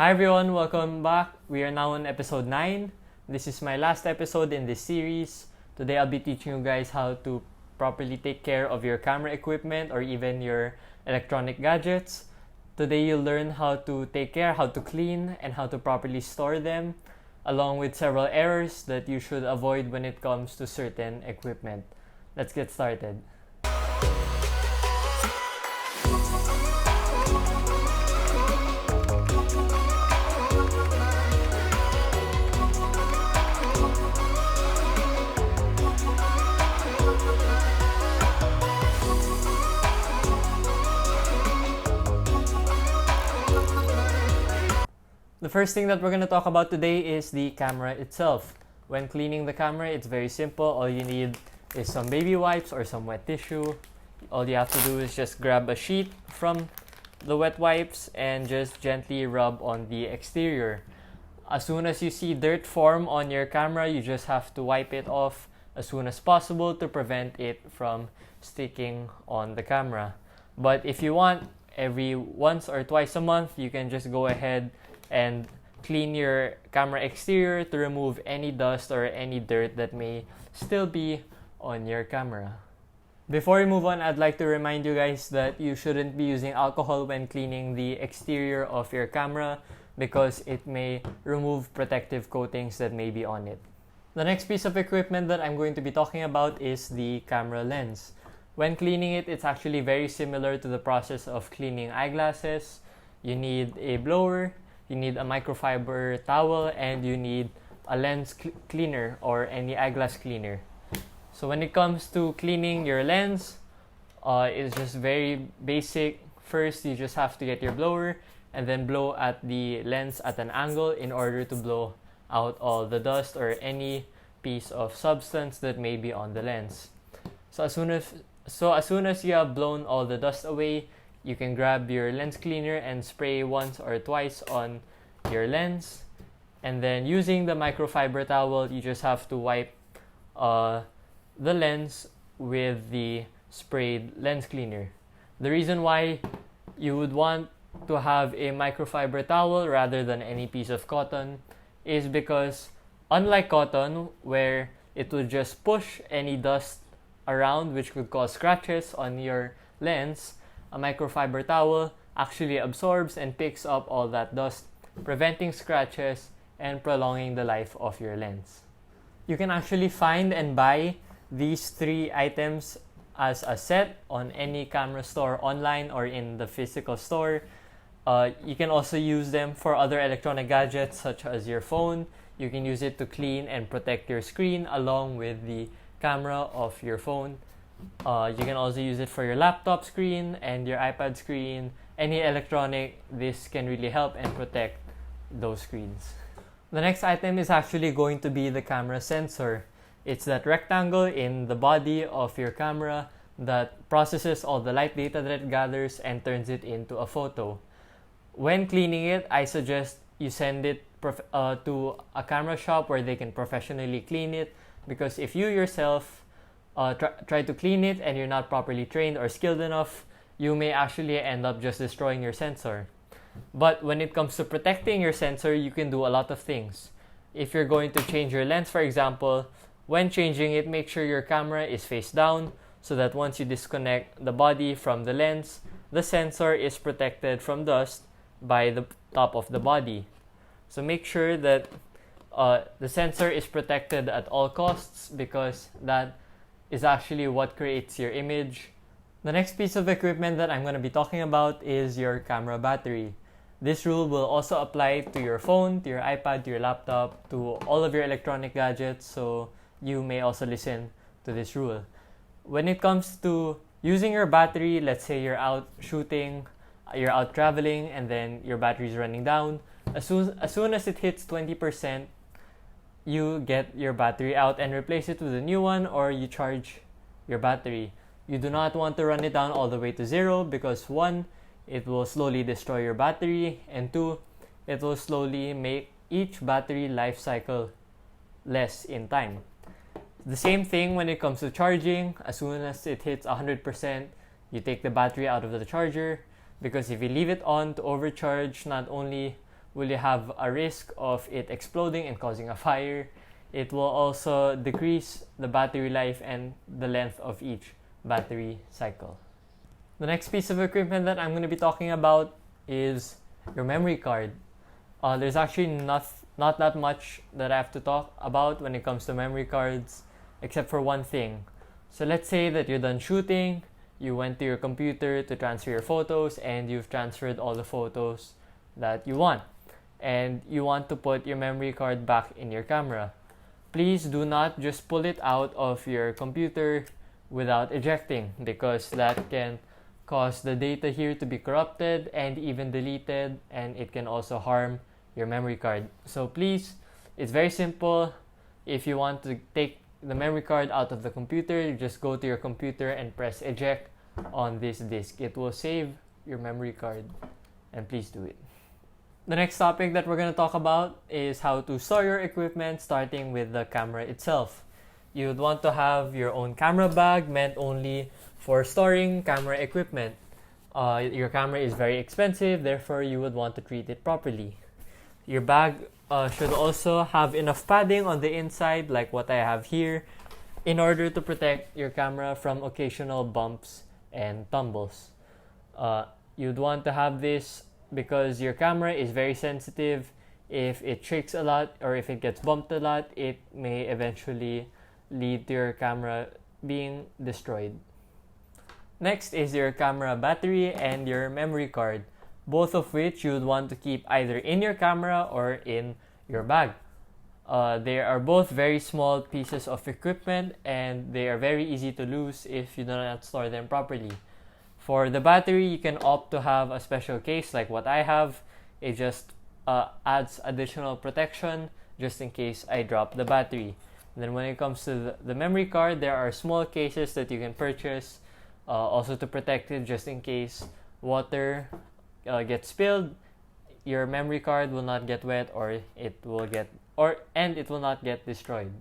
Hi everyone, welcome back. We are now on episode 9. This is my last episode in this series. Today I'll be teaching you guys how to properly take care of your camera equipment or even your electronic gadgets. Today you'll learn how to take care, how to clean, and how to properly store them, along with several errors that you should avoid when it comes to certain equipment. Let's get started. The first thing that we're going to talk about today is the camera itself. When cleaning the camera, it's very simple. All you need is some baby wipes or some wet tissue. All you have to do is just grab a sheet from the wet wipes and just gently rub on the exterior. As soon as you see dirt form on your camera, you just have to wipe it off as soon as possible to prevent it from sticking on the camera. But if you want, every once or twice a month, you can just go ahead and clean your camera exterior to remove any dust or any dirt that may still be on your camera. Before we move on, I'd like to remind you guys that you shouldn't be using alcohol when cleaning the exterior of your camera because it may remove protective coatings that may be on it. The next piece of equipment that I'm going to be talking about is the camera lens. When cleaning it, it's actually very similar to the process of cleaning eyeglasses. You need a blower, you need a microfiber towel, and you need a lens cleaner or any eyeglass cleaner. So when it comes to cleaning your lens, it's just very basic. First, you just have to get your blower and then blow at the lens at an angle in order to blow out all the dust or any piece of substance that may be on the lens. So as soon as you have blown all the dust away, you can grab your lens cleaner and spray once or twice on your lens. And then using the microfiber towel, you just have to wipe the lens with the sprayed lens cleaner. The reason why you would want to have a microfiber towel rather than any piece of cotton is because unlike cotton, where it would just push any dust around which could cause scratches on your lens, a microfiber towel actually absorbs and picks up all that dust, preventing scratches and prolonging the life of your lens. You can actually find and buy these 3 items as a set on any camera store online or in the physical store. You can also use them for other electronic gadgets such as your phone. You can use it to clean and protect your screen along with the camera of your phone. You can also use it for your laptop screen and your iPad screen. Any electronic, this can really help and protect those screens. The next item is actually going to be the camera sensor. It's that rectangle in the body of your camera that processes all the light data that it gathers and turns it into a photo. When cleaning it, I suggest you send it to a camera shop where they can professionally clean it, because if you yourself try to clean it and you're not properly trained or skilled enough, you may actually end up just destroying your sensor. But when it comes to protecting your sensor, you can do a lot of things. If you're going to change your lens, for example, when changing it, make sure your camera is face down so that once you disconnect the body from the lens, the sensor is protected from dust by the top of the body. So make sure that the sensor is protected at all costs, because that is actually what creates your image. The next piece of equipment that I'm going to be talking about is your camera battery. This rule will also apply to your phone, to your iPad, to your laptop, to all of your electronic gadgets, so you may also listen to this rule. When it comes to using your battery, let's say you're out shooting, you're out traveling, and then your battery is running down. As soon as it hits 20%, you get your battery out and replace it with a new one, or you charge your battery. You do not want to run it down all the way to 0 because 1, it will slowly destroy your battery, and 2, it will slowly make each battery life cycle less in time. The same thing when it comes to charging. As soon as it hits 100%, you take the battery out of the charger, because if you leave it on to overcharge, not only will you have a risk of it exploding and causing a fire. It will also decrease the battery life and the length of each battery cycle. The next piece of equipment that I'm going to be talking about is your memory card. There's actually not that much that I have to talk about when it comes to memory cards, except for one thing. So let's say that you're done shooting, you went to your computer to transfer your photos, and you've transferred all the photos that you want, and you want to put your memory card back in your camera. Please do not just pull it out of your computer without ejecting, because that can cause the data here to be corrupted and even deleted, and it can also harm your memory card. So please, it's very simple. If you want to take the memory card out of the computer, you just go to your computer and press eject on this disk. It will save your memory card, and please do it. The next topic that we're going to talk about is how to store your equipment, starting with the camera itself. You would want to have your own camera bag meant only for storing camera equipment. Your camera is very expensive, therefore you would want to treat it properly. Your bag should also have enough padding on the inside, like what I have here, in order to protect your camera from occasional bumps and tumbles. You'd want to have this because your camera is very sensitive. If it shakes a lot or if it gets bumped a lot, it may eventually lead to your camera being destroyed. Next is your camera battery and your memory card, both of which you would want to keep either in your camera or in your bag. They are both very small pieces of equipment, and they are very easy to lose if you do not store them properly. For the battery, you can opt to have a special case like what I have. It just adds additional protection just in case I drop the battery. And then when it comes to the memory card, there are small cases that you can purchase also to protect it just in case water gets spilled. Your memory card will not get wet, or it will not get destroyed.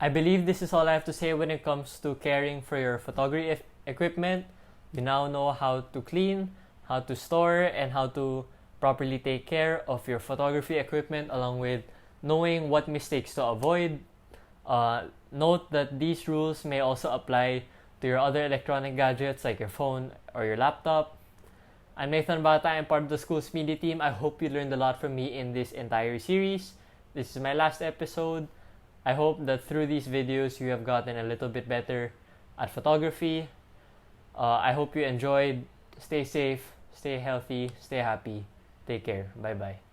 I believe this is all I have to say when it comes to caring for your photography equipment. You now know how to clean, how to store, and how to properly take care of your photography equipment, along with knowing what mistakes to avoid. Note that these rules may also apply to your other electronic gadgets like your phone or your laptop. I'm Nathan Bata. I'm part of the school's media team. I hope you learned a lot from me in this entire series. This is my last episode. I hope that through these videos you have gotten a little bit better at photography. I hope you enjoyed. Stay safe, stay healthy, stay happy. Take care. Bye-bye.